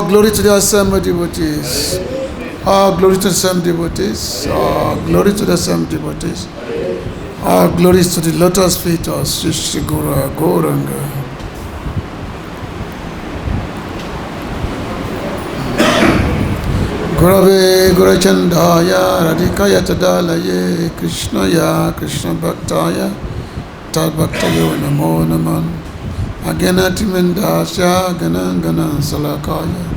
All glory to the assembled devotees. All glory to the assembled devotees. All glory to the assembled devotees. All glories to the lotus feet of Sri Guru Gauranga. Gurave Gurachandaya Radhikaya Tadalaye Krishnaya Krishna Bhaktaya Tad Bhaktayo Namo Naman Aganati Mendasya Ganan Salakaya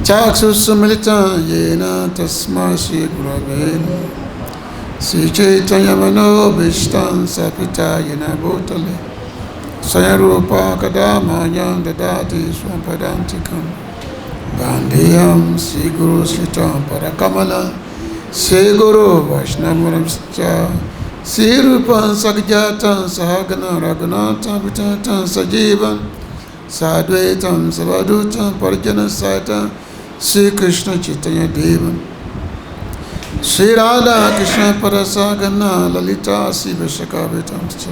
Chaksusumilita Yena Tasma Shri Gurave Sri Chaitanya Mano Bhishtan Sapita Yena Bhutale Sayarupa Kadama Yang Dadati Swampadantikam Bandiyam Sri Guru Sritam Parakamala Sri Guru Vaishnamuram Scha Sri Rupan Sakjatan Sahagana Raghunatan Vitatan Sajivan Sadvaitam Savadutam Parjana Saitam Sri Krishna Chaitanya Devan Sri Radha Krishna Parasagana Lalita Sri Vishakavitam Scha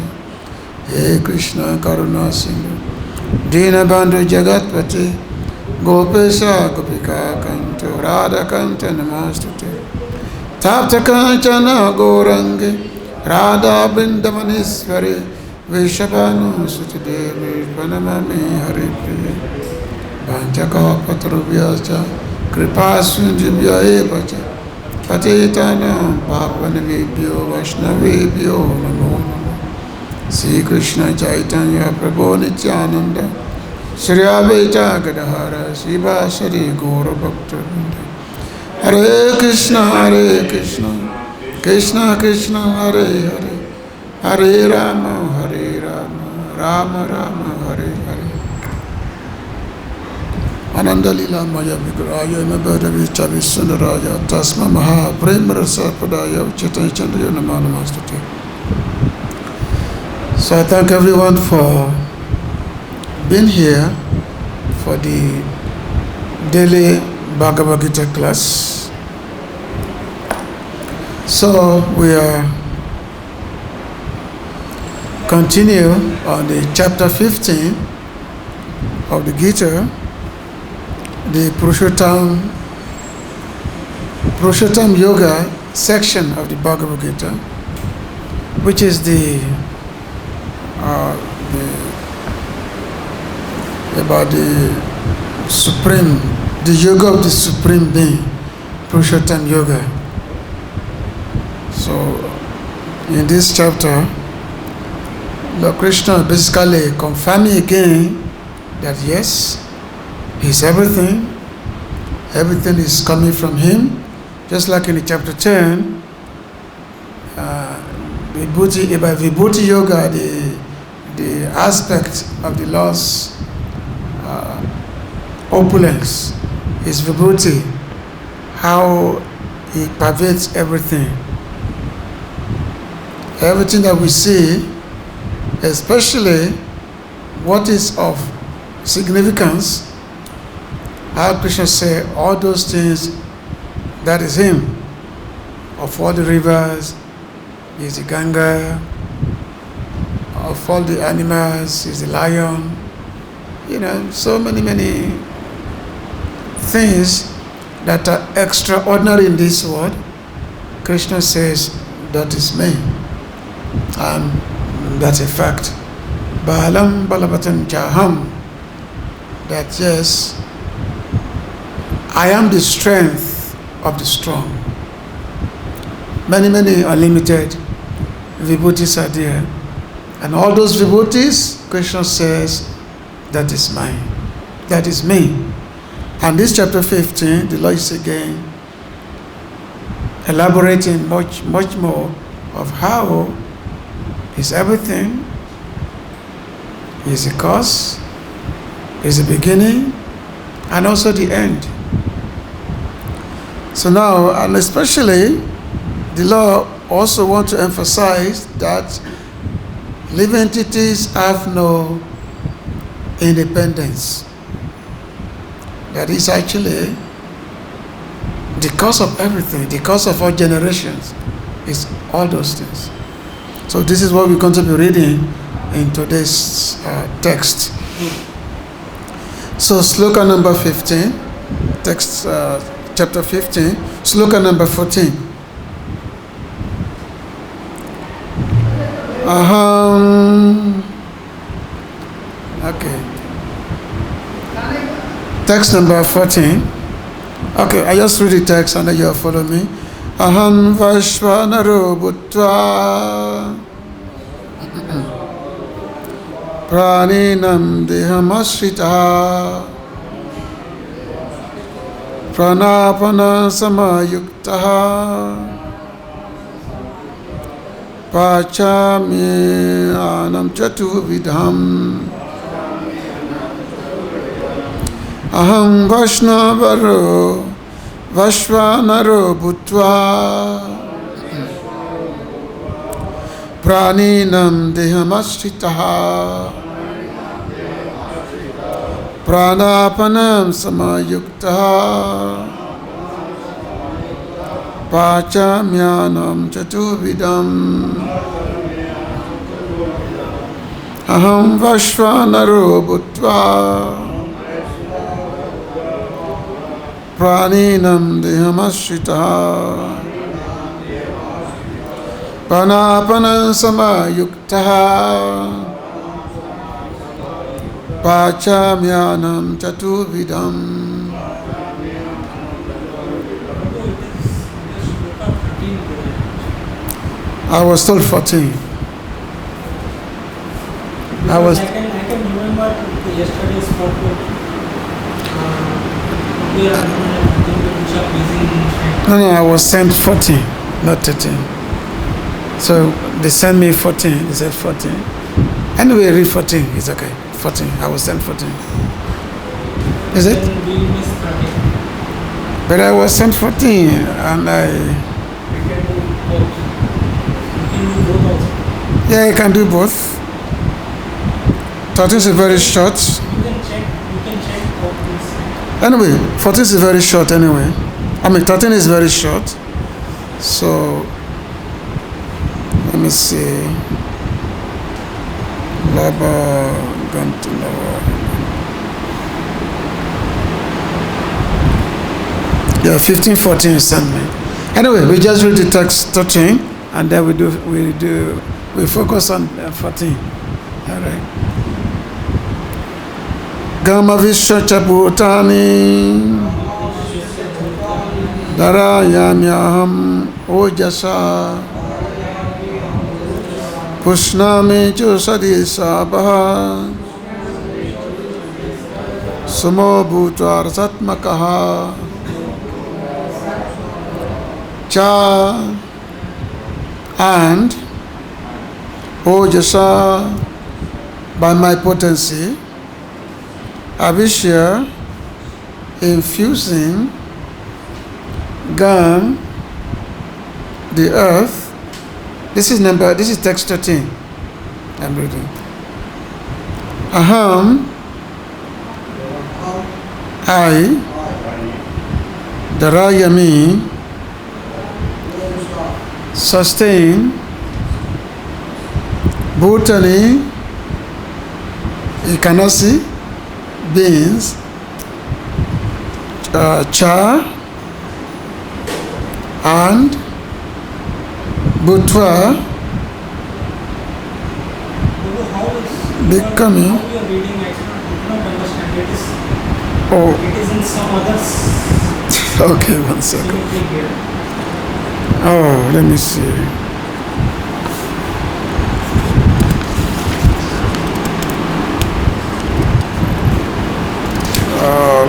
He Krishna Karuna Sindhu Dina Bandhu Jagatpati Gopesha Gopika Kanto Radha Kanta Namastute Tapta Kanchana Gourangi Radha Brindavaniswari Vishabhanu Sutidevi Pranamami Hari Priya Banchaka Patrubhyacha Kripa Sundibhya Evacha Patitanam Pavanavibhyo Vaishnavibhyo Namo Namo Sri Krishna Chaitanya Prabhu Nityananda Shri Advaita Gadadhara Shiva Shri Gaura Bhakta Hare Krishna Krishna Krishna Hare Hare Hare Rama Rama Rama Hare Hare Ananda Lila Maya Vigraya Nabada Vichavi Sundaraya Tasma Maha Prema Rasa Padaya Chaitanya Chandra Namana Mastute. So I thank everyone for being here for the daily Bhagavad Gita class. So we are continue on the chapter 15 of the Gita, the Purushottam Yoga section of the Bhagavad Gita, which is about the Supreme, the Yoga of the Supreme Being, Purushottam Yoga. So, in this chapter, Lord Krishna basically confirming again that yes, He's everything, everything is coming from Him, just like in the chapter 10, by Vibhuti Yoga, the aspect of the Lord's opulence is Vibhuti, how He pervades everything. Everything that we see, especially what is of significance, how Krishna said, all those things, that is Him. Of all the rivers, is the Ganga. Of all the animals, is the lion. You know, so many things that are extraordinary in this world. Krishna says, that is me. And that's a fact. Balam balabatan ahaṁ. That yes, I am the strength of the strong. Many unlimited vibhutis are there. And all those vibhutis, Krishna says, that is mine. That is me. And this chapter 15, the Lord is again elaborating much more of how He's everything, He's the cause, He's the beginning, and also the end. So now, and especially, the Lord also wants to emphasize that living entities have no independence. That is actually the cause of everything, the cause of all generations, is all those things. So this is what we're going to be reading in today's text. So sloka number 15. text chapter 15, sloka number 14. Aham. Okay. Text number 14. Okay, I just read the text and then you follow me. Aham vaiśvānaro bhūtvā prāṇinām deham āśritaḥ prāṇāpāna-samāyuktaḥ pacāmy annam catur-vidham ahaṁ vaiśvānaro bhūtvā prāṇinām deham āśritaḥ prāṇāpāna-samāyuktaḥ pacāmy annam catur-vidham ahaṁ vaiśvānaro bhūtvā prāṇinām deham āśritaḥ prāṇāpāna-samāyuktaḥ pacāmy annam catur-vidham. I was told 14. I can remember yesterday's purport. No, I was sent 14, not 13. So they sent me 14. They said 14. Anyway, read 14. It's okay. 14. I was sent 14. Is it? But I was sent 14 and yeah, I can do both. 13 is very short. You can check what this. Anyway, 14 is very short anyway. 13 is very short. So, let me see. Yeah, 15.14 sent me. Anyway, we just read the text 13 and then we focus on 14. All right. Gama Vishwacha Bhutani Dharayamyaham Ojasa Pushnami Chusadi Sabha Sumo Bhutvar Satmakaha Cha and Ojasa by my potency Avishya infusing Gam the earth. This is text 13. I'm reading. Aham I Dharayami sustain Bhutani Ikanasi beings cha and bhūtvā becoming. How you are reading, I cannot understand. Oh. It is in some others. Okay, 1 second. Oh, let me see.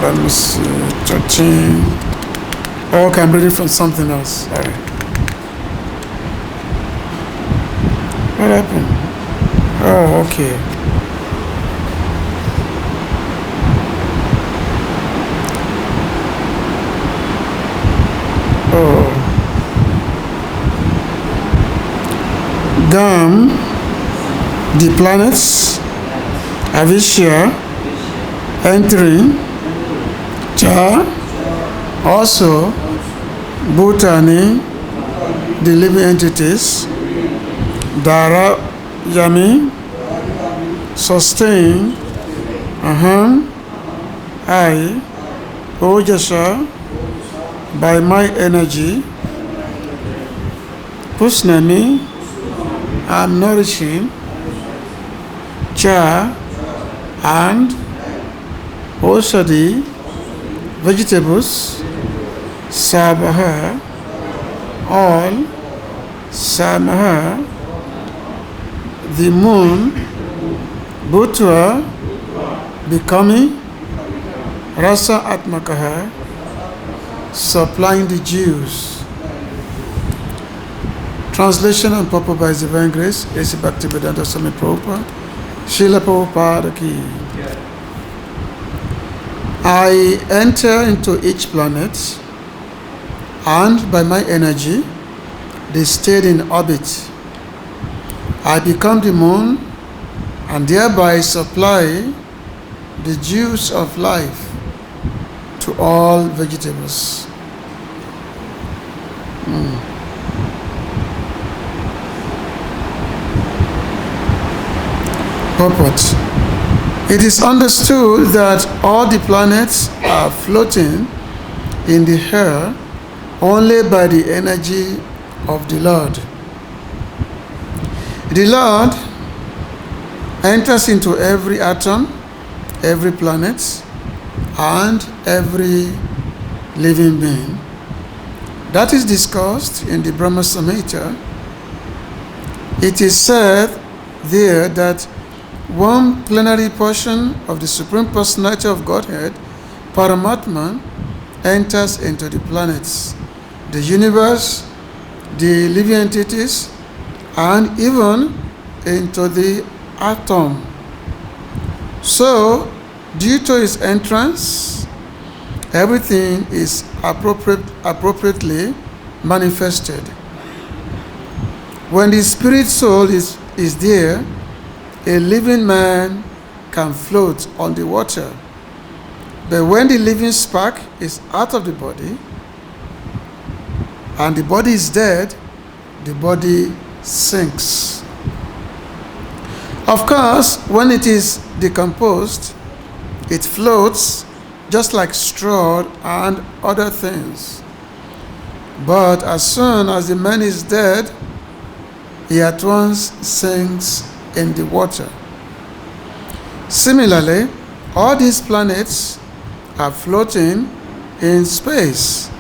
Let me see. 13. Oh, okay, I'm reading from something else. All right. What happened? Oh, okay. Oh. Gam, the planets, Avishya, entering, Cha, also, Bhutani, the living entities, Dara, Yami, sustain, aham, I, Ojasa, by my energy, Pusnami, I'm nourishing, Cha, and Osadi, vegetables, Sabaha, all, Samaha, the moon, bhūtvā, becoming, Rasa Atmakaha, supplying the Jews. Translation and purport by His Divine Grace, A.C. Bhakti-Vedānta-sūtra Prabhupada, Srila Prabhupada ki. I enter into each planet, and by my energy, they stayed in orbit. I become the moon, and thereby supply the juice of life to all vegetables. Purport. It is understood that all the planets are floating in the air only by the energy of the Lord. The Lord enters into every atom, every planet, and every living being. That is discussed in the Brahma Samhita. It is said there that one plenary portion of the Supreme Personality of Godhead, Paramatman, enters into the planets, the universe, the living entities, and even into the atom. So, due to his entrance, everything is appropriately manifested. When the spirit soul is there, a living man can float on the water. But when the living spark is out of the body, and the body is dead, the body sinks. Of course, when it is decomposed, it floats just like straw and other things. But as soon as the man is dead, he at once sinks in the water. Similarly, all these planets are floating in space,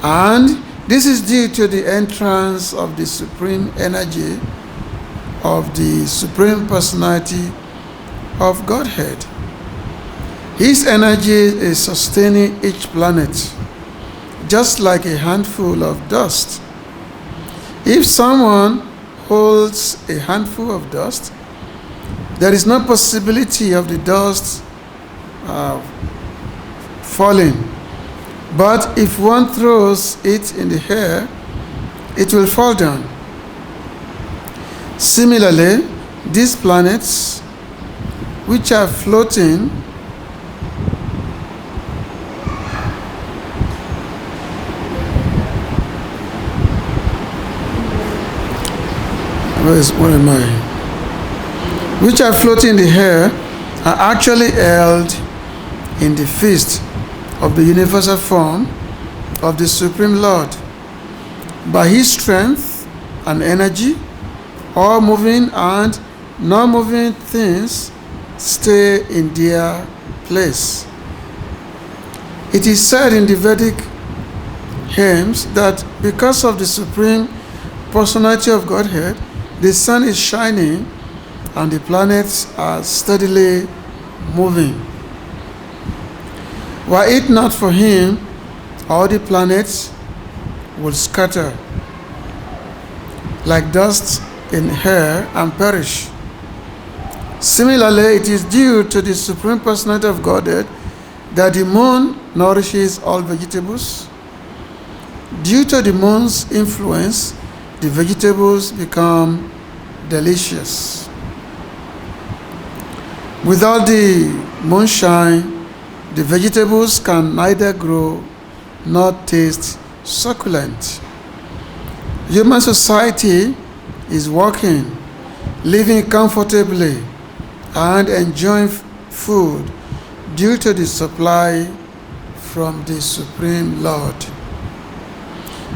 and this is due to the entrance of the supreme energy of the Supreme Personality of Godhead. His energy is sustaining each planet, just like a handful of dust. If someone holds a handful of dust, there is no possibility of the dust falling. But if one throws it in the air, it will fall down. Similarly, these planets, which are floating, where am I? Which are floating in the air, are actually held in the fist of the universal form of the Supreme Lord. By His strength and energy, all moving and non-moving things stay in their place. It is said in the Vedic hymns that because of the Supreme Personality of Godhead, the sun is shining and the planets are steadily moving. Were it not for Him, all the planets would scatter like dust in air and perish. Similarly, it is due to the Supreme Personality of Godhead that the moon nourishes all vegetables. Due to the moon's influence, the vegetables become delicious. Without the moonshine, the vegetables can neither grow nor taste succulent. Human society is working, living comfortably, and enjoying food due to the supply from the Supreme Lord.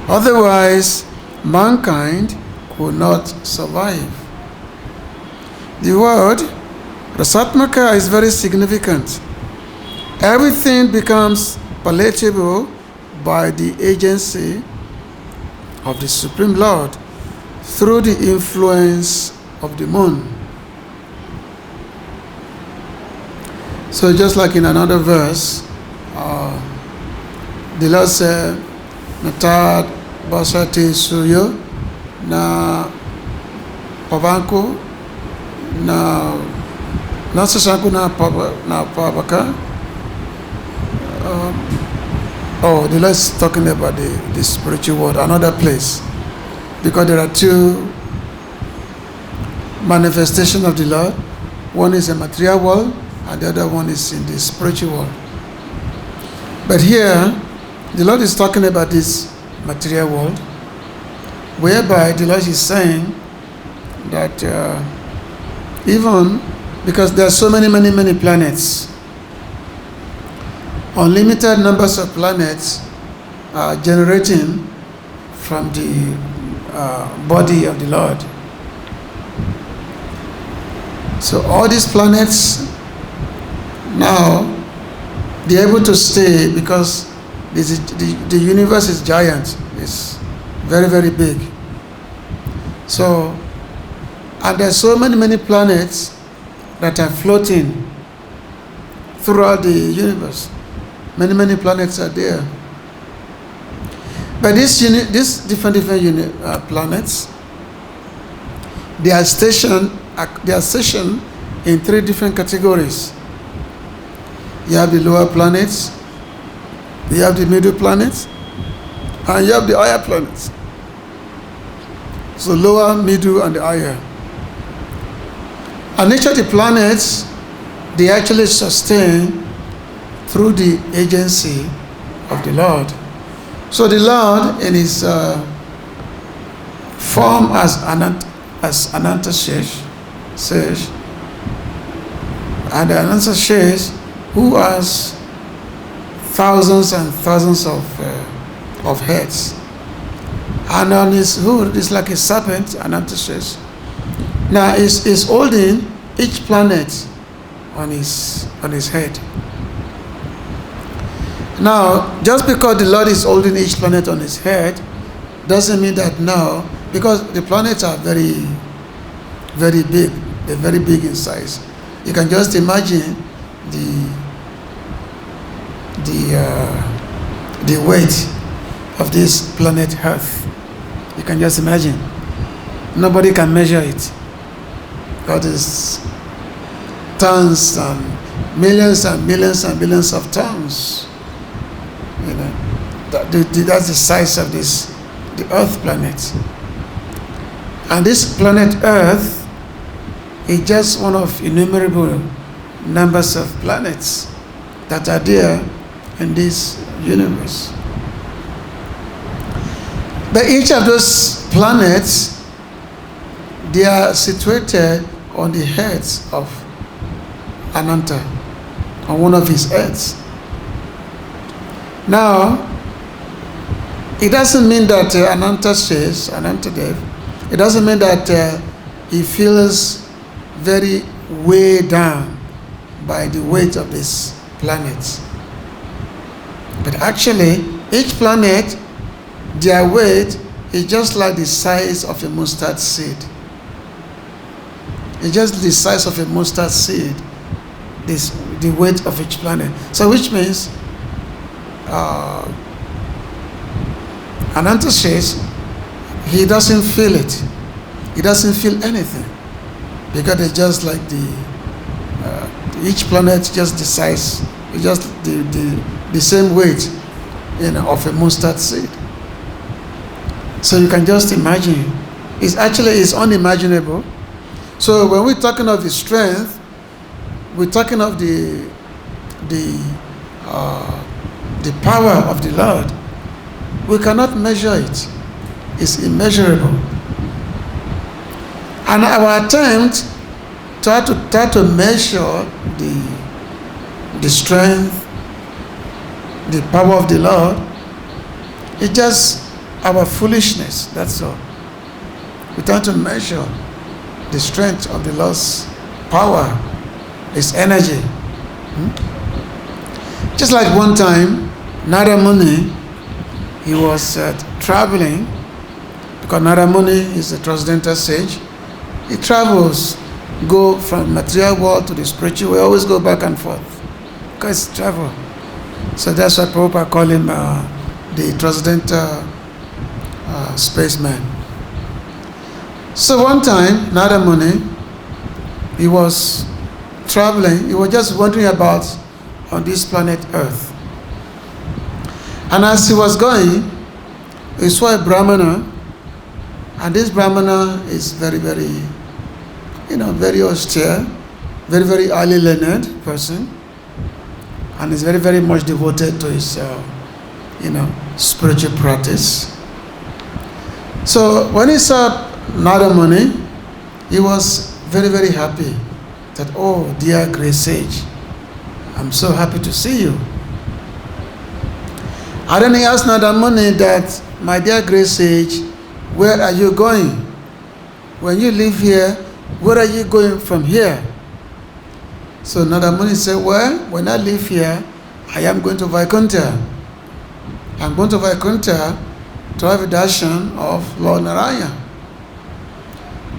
Otherwise, mankind could not survive. The word Rasatmaka is very significant. Everything becomes palatable by the agency of the Supreme Lord through the influence of the moon. So just like in another verse, the Lord said, Natad Basati Suyo na Pavanko na Nasasanku na Pabaka. The Lord is talking about the spiritual world, another place. Because there are two manifestations of the Lord. One is a material world, and the other one is in the spiritual world. But here, the Lord is talking about this material world, whereby the Lord is saying that even because there are so many planets, unlimited numbers of planets are generating from the body of the Lord. So all these planets now, they're able to stay because the universe is giant. It's very big. So, and there's so many planets that are floating throughout the universe. Many planets are there. But these different planets, they are stationed in three different categories. You have the lower planets, you have the middle planets, and you have the higher planets. So lower, middle, and the higher. And each of the planets, they actually sustain through the agency of the Lord. So the Lord, in his form as Ananta says, and Ananta says, who has thousands and thousands of heads, and on his hood is like a serpent, Ananta says. Now is holding each planet on his head. Now, just because the Lord is holding each planet on his head, doesn't mean that now, because the planets are very big, they're very big in size. You can just imagine the weight of this planet Earth. You can just imagine. Nobody can measure it. God is tons and millions and millions and millions of tons. You know, that's the size of the Earth planet. And this planet Earth is just one of innumerable numbers of planets that are there in this universe. But each of those planets, they are situated on the heads of Ananta, on one of his heads. Now, it doesn't mean that Ananta Dev, it doesn't mean that he feels very weighed down by the weight of this planet. But actually, each planet, their weight is just like the size of a mustard seed. It's just the size of a mustard seed, the weight of each planet. So which means, Ananta says, he doesn't feel it. He doesn't feel anything. Because it's just like each planet just the size, it's just the same weight, of a mustard seed. So you can just imagine. It's unimaginable. So when we're talking of the strength, we're talking of the power of the Lord. We cannot measure it. It's immeasurable. And our attempt to try to measure the strength, the power of the Lord. It's just our foolishness, that's all. We try to measure the strength of the Lord's power, His energy. Just like one time, Narada Muni, he was traveling, because Narada Muni is a transcendental sage. He travels, go from material world to the spiritual. We always go back and forth, because it's travel. So that's why Prabhupada call him the transcendental spaceman. So one time, Narada Muni, he was traveling, he was just wandering about on this planet Earth. And as he was going, he saw a Brahmana, and this Brahmana is very, very, very austere, very, very highly learned person, and is very, very much devoted to his, spiritual practice. So when he saw Narada Muni, he was very, very happy that, oh, dear great sage, I'm so happy to see you. And then he asked Narada Muni that, my dear great sage, where are you going? When you live here, where are you going from here? So Narada Muni said, well, when I live here, I am going to Vaikuntha. I'm going to Vaikuntha to have a darshan of Lord Narayana.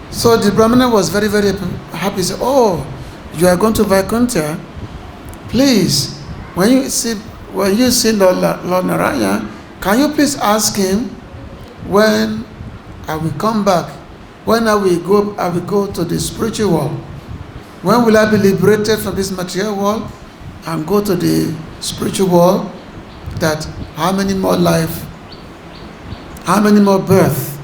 So the Brahmana was very, very happy. He said, oh, you are going to Vaikuntha? Please, when you see Lord Narayana, can you please ask him when I will come back? When I will go to the spiritual world? When will I be liberated from this material world and go to the spiritual world? That how many more life, how many more birth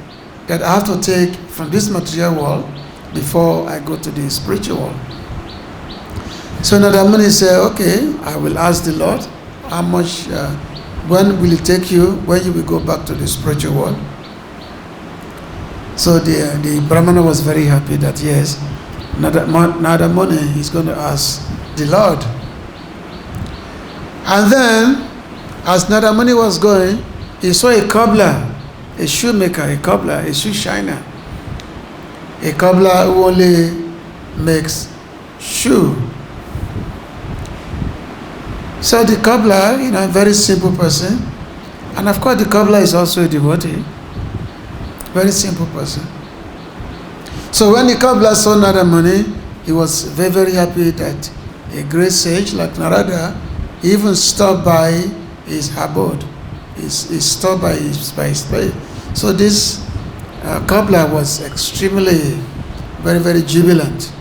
that I have to take from this material world before I go to the spiritual world? So Narada Muni said, okay, I will ask the Lord how much, when will it take you, when you will go back to the spiritual world? So the Brahmana was very happy that yes, Narada Muni is going to ask the Lord. And then, as Narada Muni was going, he saw a cobbler, a shoemaker, a cobbler, a shoe shiner. A cobbler who only makes shoe. So the cobbler, a very simple person. And of course the cobbler is also a devotee. Very simple person. So when the cobbler saw Narada Muni, he was very, very happy that a great sage like Narada even stopped by his abode. He stopped by his place. So this cobbler was extremely, very, very jubilant.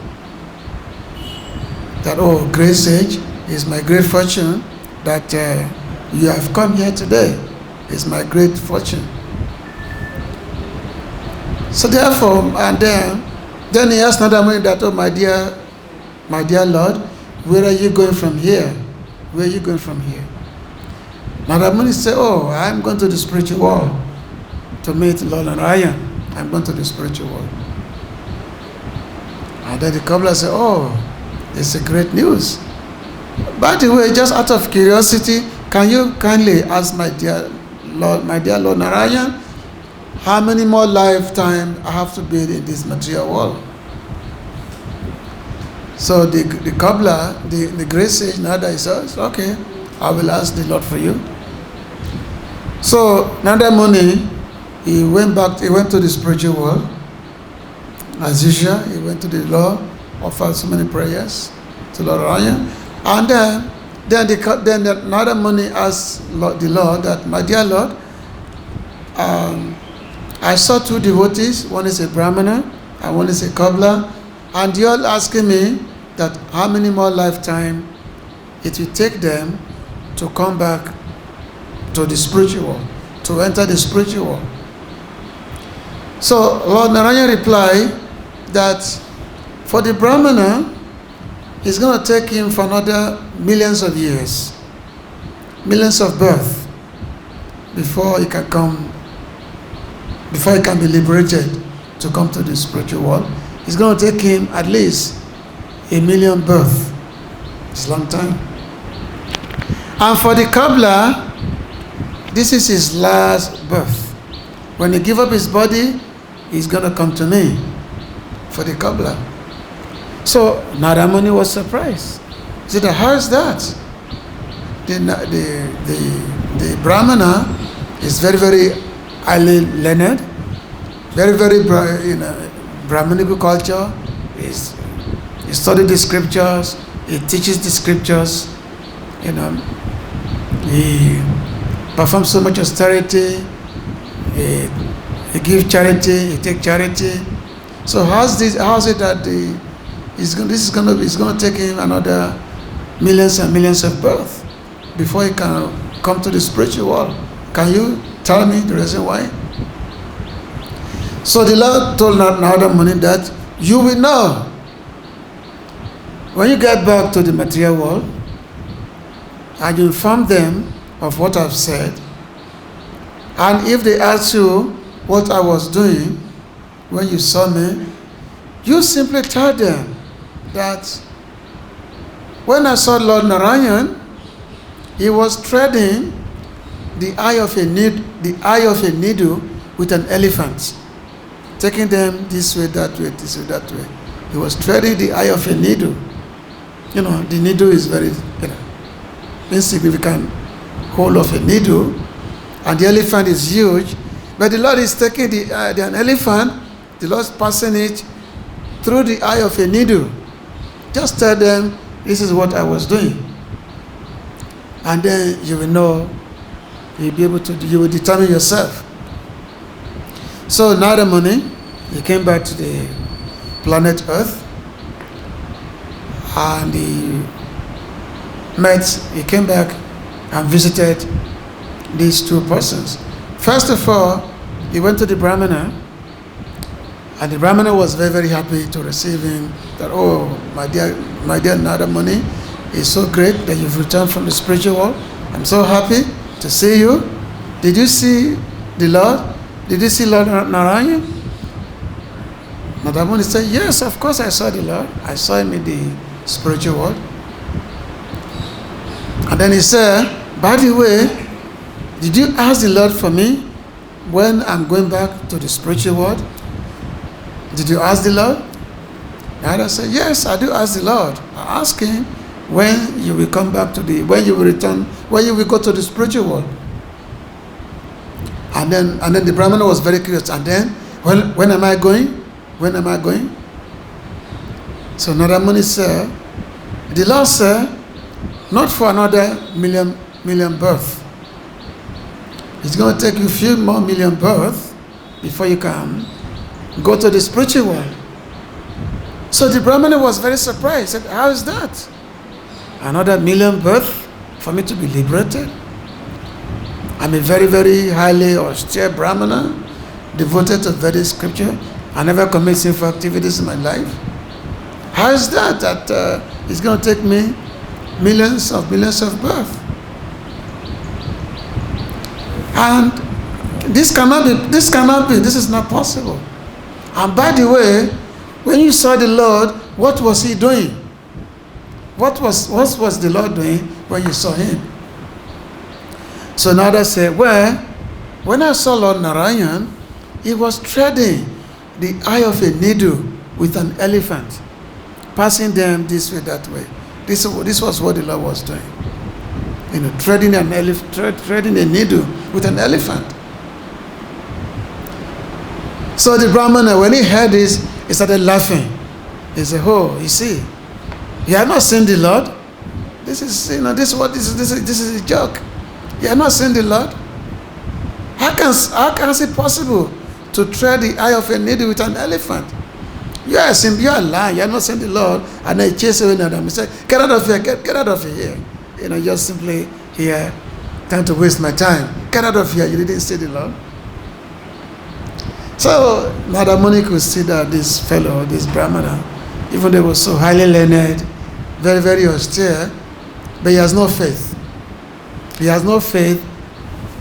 That, oh, great sage, it's my great fortune that you have come here today. It's my great fortune. So therefore, and then he asked Narada Muni that, oh, my dear Lord, where are you going from here? Where are you going from here? Narada Muni said, oh, I'm going to the spiritual world to meet Lord Narayana. I'm going to the spiritual world. And then the cobbler said, oh, it's a great news. By the way, just out of curiosity, can you kindly ask my dear Lord Narayana, how many more lifetimes I have to be in this material world? So the cobbler, the great sage Narada says, okay, I will ask the Lord for you. So Narada Muni, he went to the spiritual world. As usual, he went to the Lord, offered so many prayers to Lord Narayana. And then Narada Muni asked the Lord that, my dear Lord, I saw two devotees, one is a Brahmana and one is a cobbler, and you're asking me that how many more lifetimes it will take them to come back to the spiritual world, to enter the spiritual world. So Lord Narayana replied that for the Brahmana, it's going to take him for another millions of years, millions of births, before he can be liberated to come to the spiritual world. It's going to take him at least 1 million births. It's a long time. And for the cobbler, this is his last birth. When he give up his body, he's going to come to me. For the cobbler. So Narada Muni was surprised. He said, how is that? The Brahmana is very, very highly learned, very, very Brahmanical culture. He studied the scriptures, he teaches the scriptures, he performs so much austerity, he gives charity, he takes charity. So how's it that it's going to take him another millions and millions of births before he can come to the spiritual world? Can you tell me the reason why? So the Lord told Narada Muni that you will know when you get back to the material world and you inform them of what I've said, and if they ask you what I was doing when you saw me, you simply tell them that when I saw Lord Narayan, he was threading the eye of a needle with an elephant, taking them this way, that way, this way, that way. He was threading the eye of a needle. The needle is very insignificant hole of a needle, and the elephant is huge. But the Lord is taking an elephant, the Lord is passing it through the eye of a needle. Just tell them, this is what I was doing. And then you will know, you will determine yourself. So Narada Muni, he came back to the planet Earth, and he came back and visited these two persons. First of all, he went to the Brahmana, and the Brahmana was very, very happy to receive him. That, oh, my dear Narada Muni, it's so great that you've returned from the spiritual world. I'm so happy to see you. Did you see the Lord? Did you see Lord Narayan? Narada Muni said, yes, of course I saw the Lord. I saw him in the spiritual world. And then he said, by the way, did you ask the Lord for me when I'm going back to the spiritual world? Did you ask the Lord? Narada said, yes, I do ask the Lord. I ask him when you will come back when you will return, when you will go to the spiritual world. And then the Brahmana was very curious. And then, when am I going? When am I going? So Narada Muni said, the Lord said, not for another million births. It's going to take you a few more million births before you can go to the spiritual world. So the Brahmana was very surprised. He said, how is that? Another million births for me to be liberated? I'm a very, very highly austere Brahmana, devoted to Vedic scripture. I never commit sinful activities in my life. How is that it's going to take me millions of births? And this cannot be, this is not possible. And by the way, when you saw the Lord, what was he doing? What was the Lord doing when you saw him? So Narada said, well, when I saw Lord Narayan, he was threading the eye of a needle with an elephant, passing them this way, that way. This was what the Lord was doing. Threading a needle with an elephant. So the Brahmana, when he heard this, he started laughing. He said, oh, you see, you have not seen the Lord? This is a joke. You have not seen the Lord? How can it possible to thread the eye of a needle with an elephant? You are lying. You have not seen the Lord. And they chase away Narada. He said, get out of here, get out of here. Just simply here, trying to waste my time. Get out of here. You didn't see the Lord. So Narada Muni could see that this fellow, this Brahmana, even though he was so highly learned, very, very austere, but he has no faith. He has no faith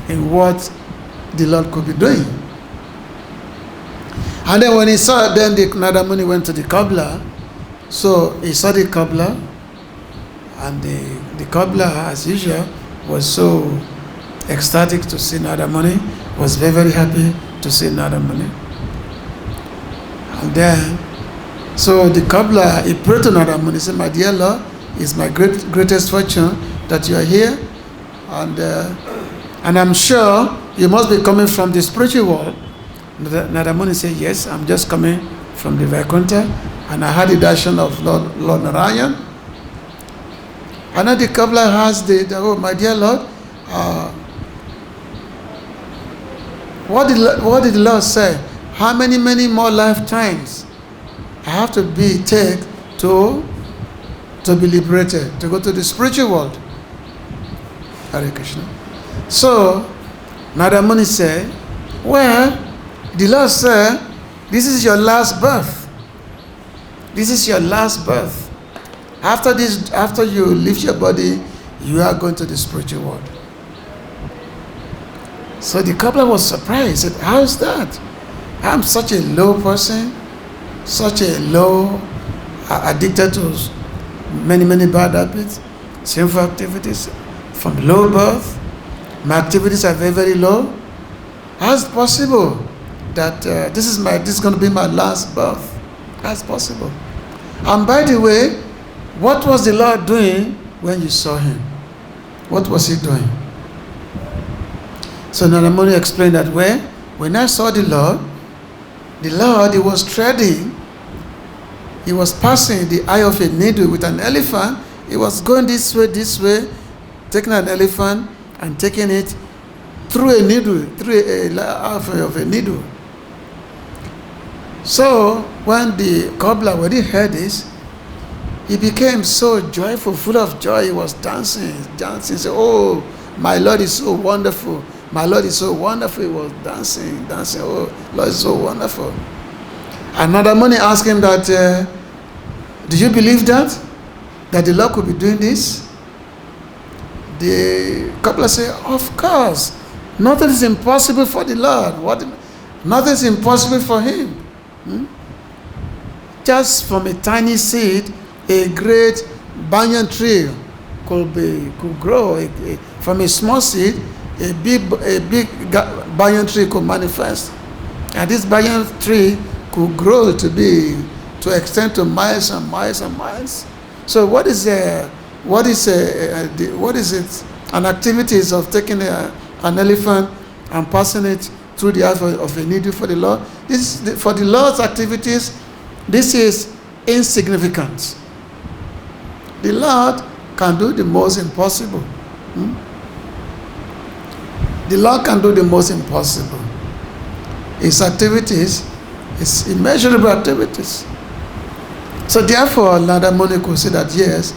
in what the Lord could be doing. And then when he saw, then the Narada Muni went to the cobbler. So he saw the cobbler, and the cobbler, as usual, was so ecstatic to see Narada Muni, was very, very happy to see Narada Muni. And then, so the cobbler, he prayed to Narada Muni, he said, my dear Lord, it's my greatest fortune that you are here, and I'm sure you must be coming from the spiritual world. Narada Muni said, yes, I'm just coming from the Vaikuntha, and I had the darshan of Lord Narayan. And then the cobbler asked oh, my dear Lord, what did the Lord say? How many more lifetimes I have to take to be liberated, to go to the spiritual world? Hare Krishna. So, Narada Muni said, well, the Lord said, this is your last birth. This is your last birth. After you leave your body, you are going to the spiritual world. So the cobbler was surprised. He said, how is that? I'm such a low person, such a low, addicted to many bad habits, sinful activities, from low birth. My activities are very, very low. How is it possible that this is going to be my last birth? How is it possible? And by the way, what was the Lord doing when you saw him? What was he doing? So Narada Muni explained that when I saw the Lord, he was treading, he was passing the eye of a needle with an elephant. He was going this way, taking an elephant and taking it through a needle, through a half of a needle. So when the cobbler, when he heard this, he became so joyful, full of joy. He was dancing. He said, oh, my Lord is so wonderful. My Lord is so wonderful. He was dancing. Oh, Lord is so wonderful. Another Muni asked him that, do you believe that the Lord could be doing this? The cobbler said, of course. Nothing is impossible for the Lord. Nothing is impossible for him. Just from a tiny seed, a great banyan tree could grow. From a small seed, a big banyan tree could manifest, and this banyan tree could grow to extend to miles and miles and miles. So what is it? An activities of taking an elephant and passing it through the eye of a needle for the Lord? For the Lord's activities, this is insignificant. The Lord can do the most impossible. The Lord can do the most impossible. His activities, his immeasurable activities. So therefore, Narada Muni could say that yes,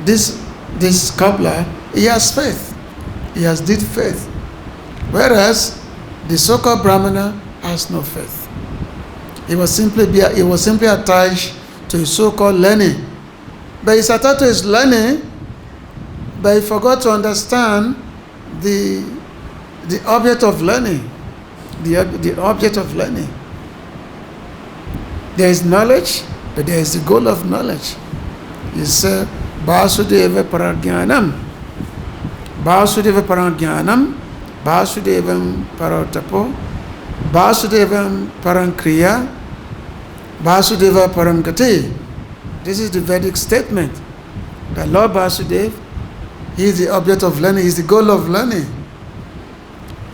this cobbler, he has faith. He has deep faith. Whereas the so-called Brahmana has no faith. He was simply attached to his so-called learning. But he's attached to his learning, but he forgot to understand the object of learning. The object of learning. There is knowledge, but there is the goal of knowledge. It's Vasudeva Parajnanam. Vasudeva Parajnanam. Vasudevam Paratapo. Vasudevam Parankriya. Vasudeva Paramgati. This is the Vedic statement. That Lord Vasudev, he is the object of learning, he is the goal of learning.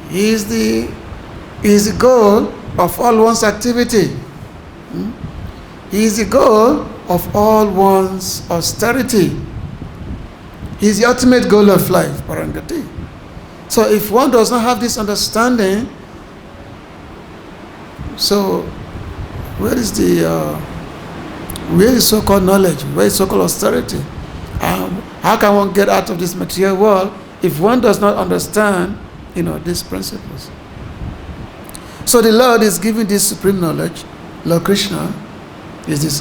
He is the goal of all one's activity. He is the goal of all one's austerity. He is the ultimate goal of life, Parangati. So if one does not have this understanding, so where is the so-called knowledge? Where is so-called austerity? How can one get out of this material world if one does not understand, these principles? So the Lord is giving this supreme knowledge. Lord Krishna is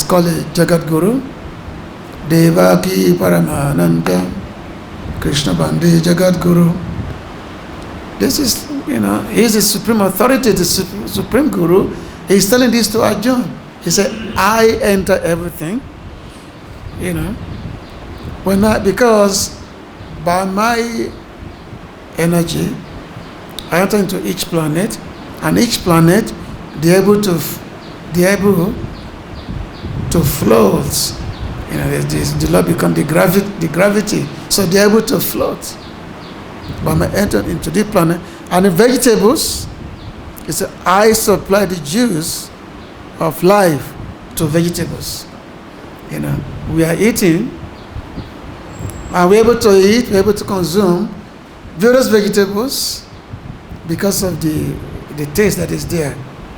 called a Jagat Guru. Devaki Paramananda Krishna Bandi Jagat Guru. This is, he is the supreme authority, the supreme Guru. He is telling this to Arjuna. He said, I enter everything. When Because by my energy, I enter into each planet, and each planet they're able to float. You know, the Lord become the gravity, so they're able to float. But I enter into the planet, and the vegetables, it's I supply the juice of life to vegetables. You know, we are eating, and we're able to eat, we're able to consume various vegetables because of the taste that is there.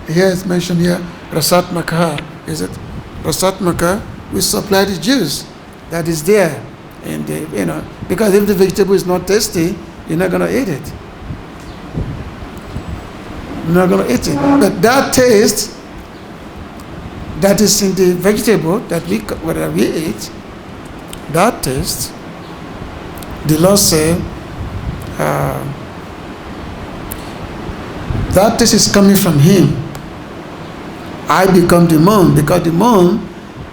Here it's mentioned here, Bṛhad-āraṇyaka, is it? Bṛhad-āraṇyaka, we supply the juice that is there. And you know, because if the vegetable is not tasty, you're not going to eat it. You're not going to eat it. But that taste that is in the vegetable that we eat, that taste, the Lord said, that taste is coming from Him. I become the moon, because the moon,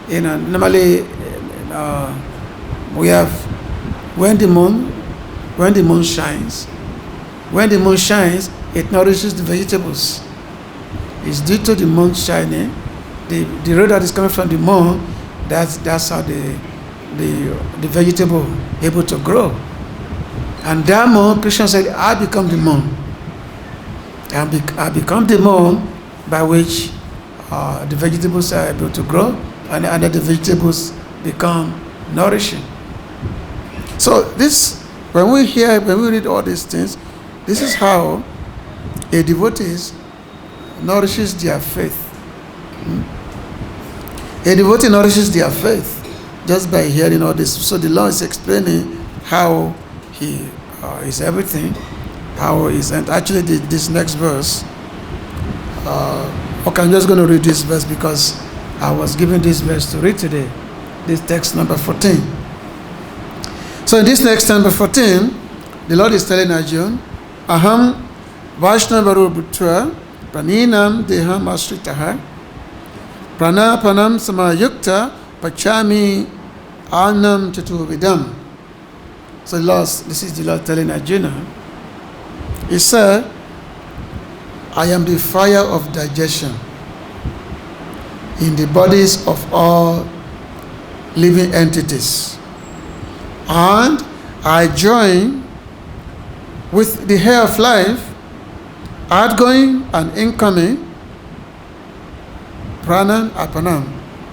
you know, normally we have when the moon shines, it nourishes the vegetables. It's due to the moon shining, the ray that is coming from the moon, that's how the vegetable able to grow. And that moon, Krishna said, I become the moon. I become the moon by which the vegetables are able to grow, and the vegetables become nourishing. So this, when we read all these things, this is how a devotee nourishes their faith. A devotee nourishes their faith just by hearing all this. So the Lord is explaining how He is everything, how He is. And actually this next verse, okay, I'm just going to read this verse because I was given this verse to read today. This text number 14. So in this next number 14, the Lord is telling Arjuna, ahaṁ vaiśvānaro bhūtvā prāṇinām deham āśritaḥ prāṇāpāna-samāyuktaḥ pacāmy annam catur-vidham. So this is the Lord telling Arjuna. He said, I am the fire of digestion in the bodies of all living entities, and I join with the hair of life, outgoing and incoming, prāṇam, apāna,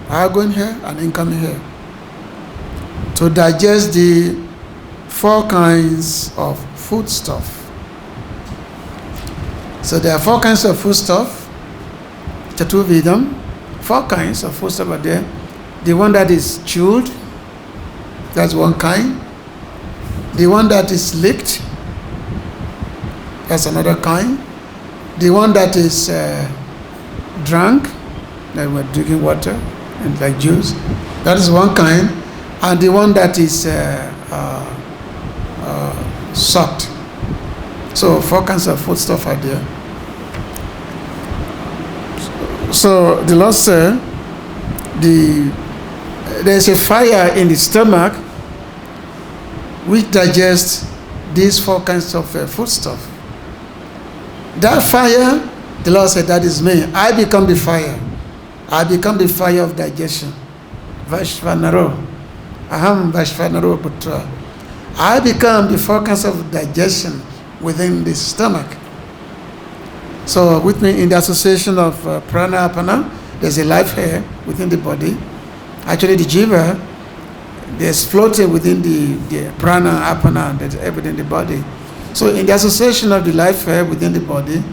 outgoing hair and incoming hair, to digest the 4 kinds of foodstuff. So there are 4 kinds of foodstuff, catur-vidham, 4 kinds of foodstuff are there. The one that is chewed, that's one kind. The one that is licked, that's another kind. The one that is drunk, like we're drinking water and like juice, that is one kind. And the one that is sucked. So 4 kinds of foodstuff are there. So the Lord said, there is a fire in the stomach which digests these 4 kinds of foodstuff. That fire, the Lord said, that is me. I become the fire. I become the fire of digestion. Vaiśvānaro. Aham vaiśvānaro putra. I become the 4 kinds of digestion within the stomach. So with me in the association of prāṇāpāna, there's a life hair within the body. Actually the jiva, there's floating within the prāṇa, apāna, that's evident in the body. So in the association of the life hair within the body,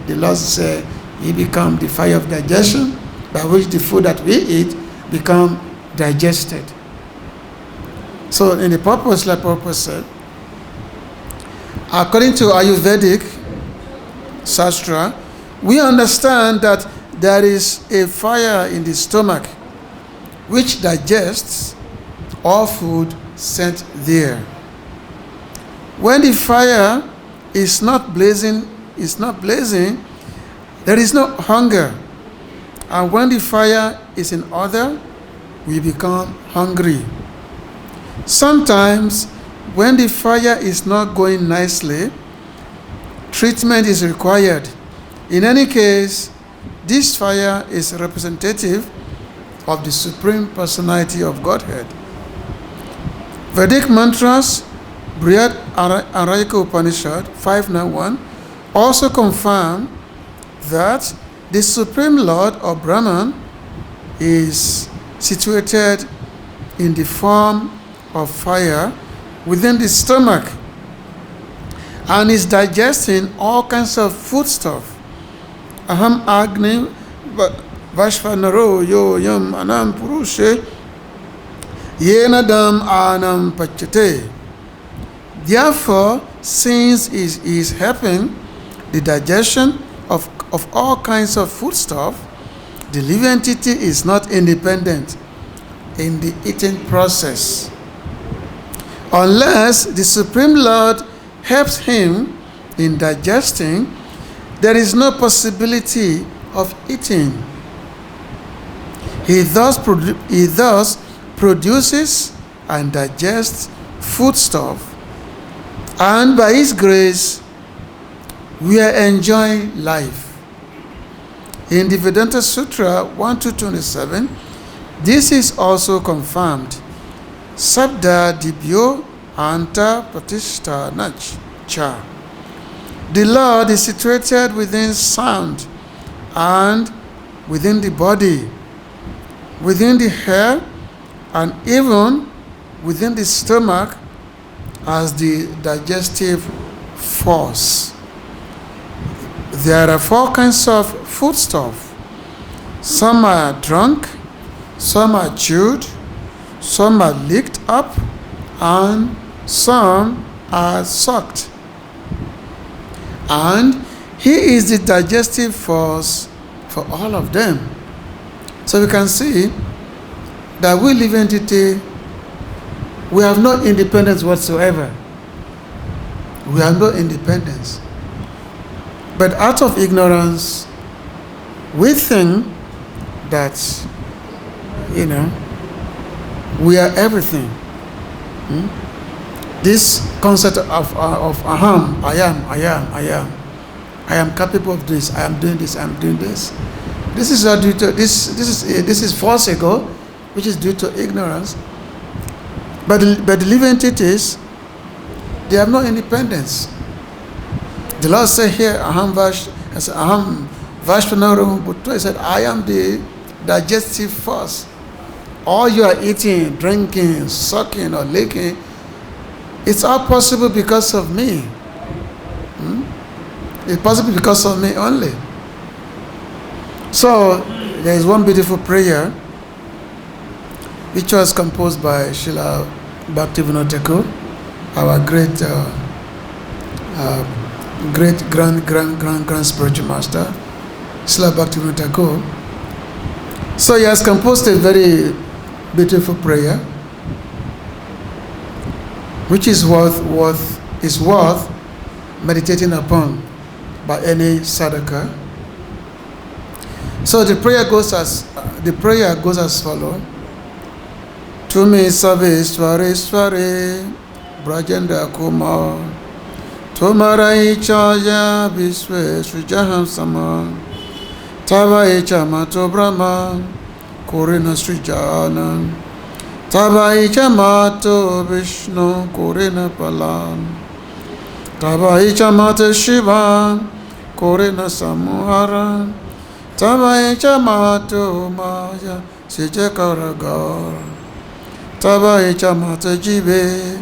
the Lord said, He become the fire of digestion, by which the food that we eat become digested. So in the purpose, like Purport said, according to Āyur-vedic śāstra, we understand that there is a fire in the stomach which digests all food sent there. When the fire is not blazing, there is no hunger. And when the fire is in order, we become hungry. Sometimes, when the fire is not going nicely, treatment is required. In any case, this fire is representative of the Supreme Personality of Godhead. Vedic mantras, Bṛhad-āraṇyaka Upaniṣad 591, also confirm that the Supreme Lord or Brahman is situated in the form of fire within the stomach and is digesting all kinds of foodstuff. Aham agni vaiśvānaro yo yam annam purushe yenadam annam pacāty. Therefore, since it is helping the digestion of all kinds of foodstuff, the living entity is not independent in the eating process. Unless the Supreme Lord helps him in digesting, there is no possibility of eating. He thus produces and digests foodstuff, and by His grace, we are enjoying life. In the Vedānta-sūtra 1-27, this is also confirmed. Sabda dibhyo anta pratishthanach cha. The Lord is situated within sound and within the body, within the hair, and even within the stomach as the digestive force. There are 4 kinds of foodstuff. Some are drunk, some are chewed, some are licked up, and some are sucked. And He is the digestive force for all of them. So we can see that we living entity, we have no independence whatsoever. We have no independence. But out of ignorance, we think that, we are everything. This concept of aham, I am capable of this, I am doing this, I am doing this. This is due to this is false ego, which is due to ignorance. But the living entities, they have no independence. The Lord said here, ahaṁ vaiśvānaro, He said, I am the digestive force. All you are eating, drinking, sucking, or licking, it's all possible because of me. It's possible because of me only. So, there is one beautiful prayer which was composed by Srila Bhaktivinoda, our great grand spiritual master, Srila Bhaktivinoda. So he has composed a very beautiful prayer, which is worth meditating upon by any sadhaka. So the prayer goes as follows: Tumi Savesware Brajendra Kumar Tumarai Chaya Viswe Srijaham Sama Tavai Chamato Brahman Korina Srijana Tavai Chamato Vishnu Korina Palam Tavai Chamato Shiva Korina Samuhara Tavai Chamato Maya Sijakaragar Tavai Chamato Jive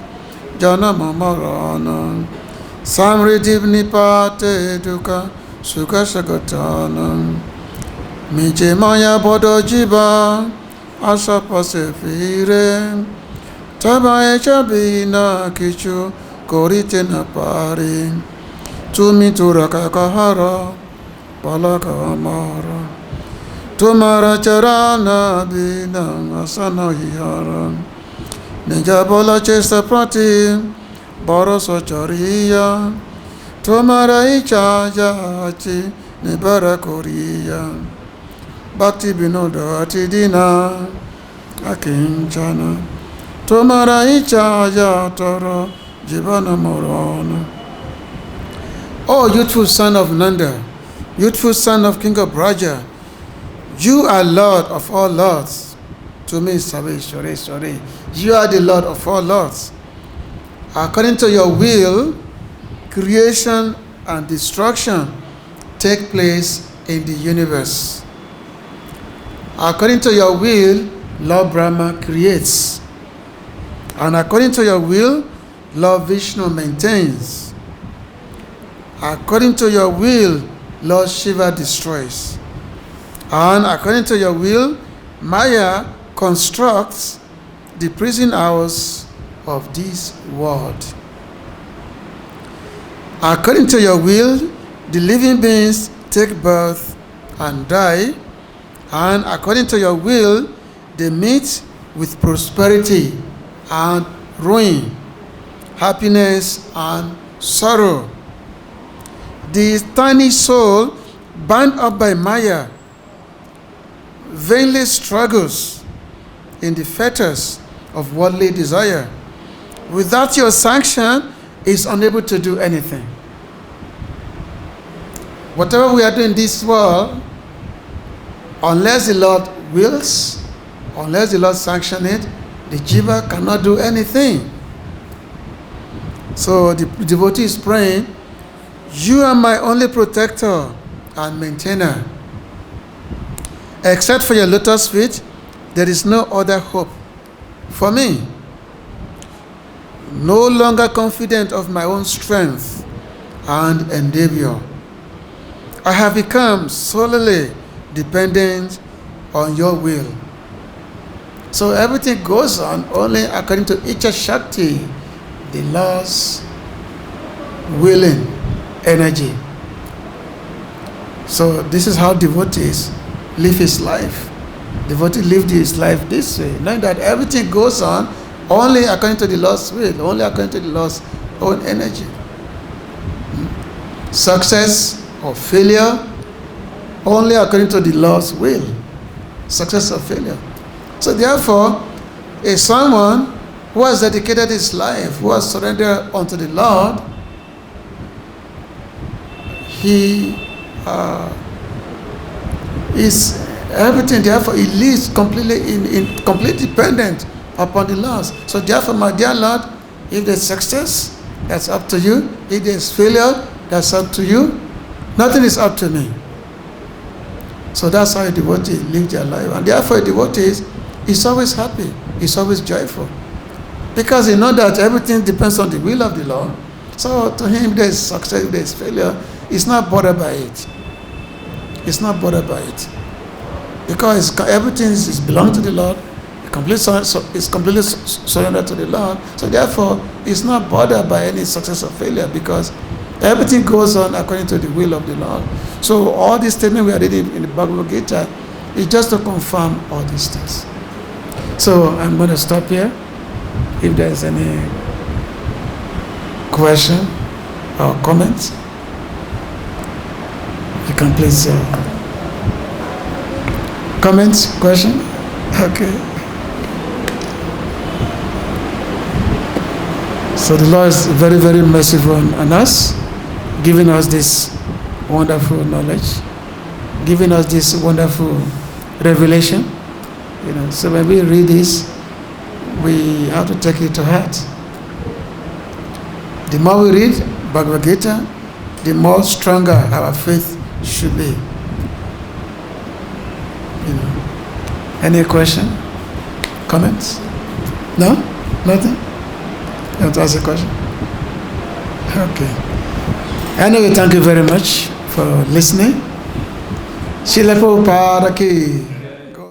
Janama Marana Samridhi Nipate Duka Sukha Sagatana Miche Maya Bodo Jiva Asa Pasefire Tabae Chabina Kichu Korite Napari Tumi Turaka Kahara Palaka Amara Tumara Charana Bina Asana Hihara Nijabola Chesta Prati Boroso Chariya Tumara Ichajachi Nibara Korea Bhakti Binoda Atidina Akinchana Tomara ichaya toro jivana morono. O youthful son of Nanda, youthful son of King of Braja, you are Lord of all lords. To me, sorry. You are the Lord of all lords. According to your will, creation and destruction take place in the universe. According to your will, Lord Brahma creates. And according to your will, Lord Vishnu maintains. According to your will, Lord Shiva destroys. And according to your will, Maya constructs the prison house of this world. According to your will, the living beings take birth and die, and according to your will, they meet with prosperity and ruin, happiness and sorrow. The tiny soul, bound up by Maya, vainly struggles in the fetters of worldly desire. Without your sanction, is unable to do anything. Whatever we are doing in this world, unless the Lord wills, unless the Lord sanctions it, the jiva cannot do anything. So the devotee is praying, you are my only protector and maintainer. Except for your lotus feet, there is no other hope for me. No longer confident of my own strength and endeavor, I have become solely dependent on your will. So everything goes on only according to Icha Shakti, the Lord's willing energy. So this is how devotees live his life. Devotee lived his life this way, knowing that everything goes on only according to the Lord's will, only according to the Lord's own energy. Success or failure, only according to the Lord's will. Success or failure. So therefore, if someone who has dedicated his life, who has surrendered unto the Lord, he is everything. Therefore, he lives completely in complete dependent upon the Lord. So therefore, my dear Lord, if there's success, that's up to you. If there's failure, that's up to you. Nothing is up to me. So that's how a devotee lives their life. And therefore, a devotee is always happy. He's always joyful. Because he knows that everything depends on the will of the Lord. So to him, there is success, there is failure. He's not bothered by it. He's not bothered by it. Because everything is belongs to the Lord. It's completely surrendered to the Lord. So therefore, he's not bothered by any success or failure, because everything goes on according to the will of the Lord. So all these statements we are reading in the Bhagavad Gita is just to confirm all these things. So I'm going to stop here. If there's any question or comment, you can please comments, question? Okay. So the Lord is very, very merciful on us, giving us this wonderful knowledge, giving us this wonderful revelation. So when we read this, we have to take it to heart. The more we read Bhagavad Gita, the more stronger our faith should be. Any question? Comments? No? Nothing? You want to ask a question? Okay. Anyway, thank you very much for listening. Srila Prabhupada ki